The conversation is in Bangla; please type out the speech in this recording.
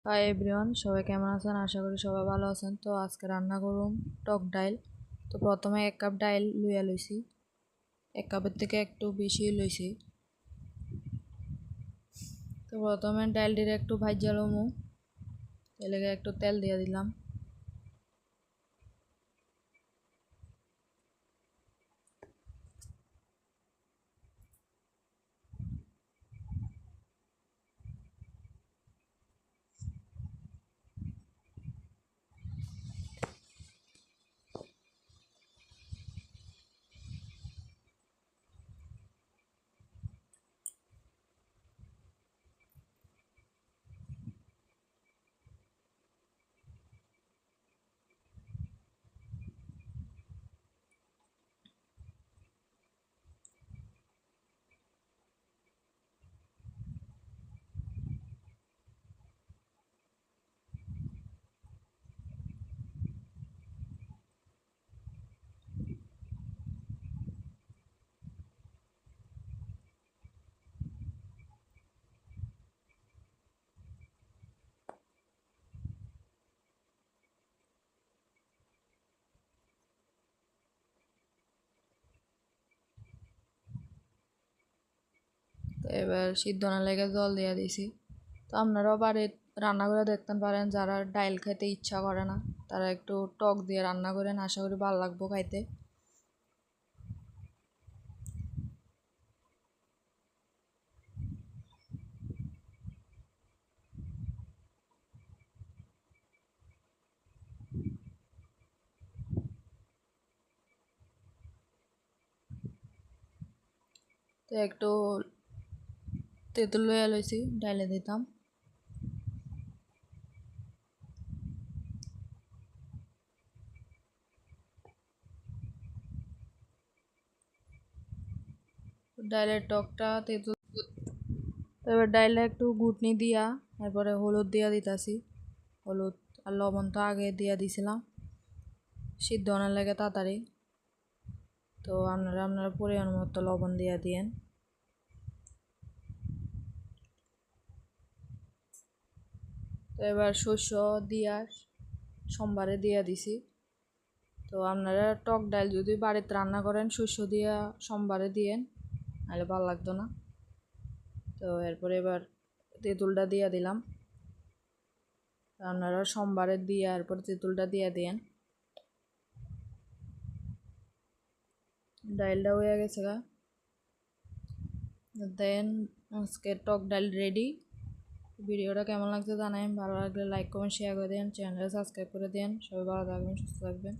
হাই এভরিওয়ান, সবাই কেমন আছেন? আশা করি সবাই ভালো আছেন। তো আজকে রান্না করুম টক ডাইল। তো প্রথমে 1 কাপ ডাইল লইছি। 1 কাপের থেকে একটু বেশি লইছি। তো প্রথমে ডাইলটির একটু ভাজা লমু, এর লেগে একটু তেল দিয়ে দিলাম। তো এবার সিদ্ধ না লেগে জল দিয়ে দিছি। তো আপনারাও বাড়ির রান্না করে দেখতে পারেন, যারা ডাইল খাইতে ইচ্ছা করে না তারা একটু টক দিয়ে রান্না করেন, আশা করি ভালো লাগবো খাইতে। তো একটু তেঁতুল লইয়া লইছি, ডাইলে দিতাম। ডাইলের টকটা তেঁতুল। তো এবার ডাইলে একটু ঘুটনি দিয়া তারপরে হলুদ দিয়া দিতাছি। হলুদ আর লবণ তো আগে দিয়া দিছিলাম সিদ্ধ অনেক লাগে তাড়াতাড়ি। তো আপনারা পরিমাণ মতো লবণ দিয়া দিয়েন। তো এবার শস্য দিয়া সোমবারে দিয়া দিছি। তো আপনারা টক ডাল যদি বাড়িতে রান্না করেন শস্য দিয়া সোমবারে দিয়েন, নাহলে ভালো লাগতো না। তো এরপরে এবার তেঁতুলটা দিয়া দিলাম। আপনারা সোমবারে দিয়ে এরপর তেঁতুলটা দিয়ে দিয়েন। ডাইলটা হয়ে গেছে গা, দেন আজকে টক ডাল রেডি। ভিডিওটা কেমন লাগছে জানাবেন, ভালো লাগলে লাইক কমেন্ট শেয়ার করে দেন, চ্যানেলটা সাবস্ক্রাইব করে দেন। সবাই ভালো থাকবেন, সুস্থ থাকবেন।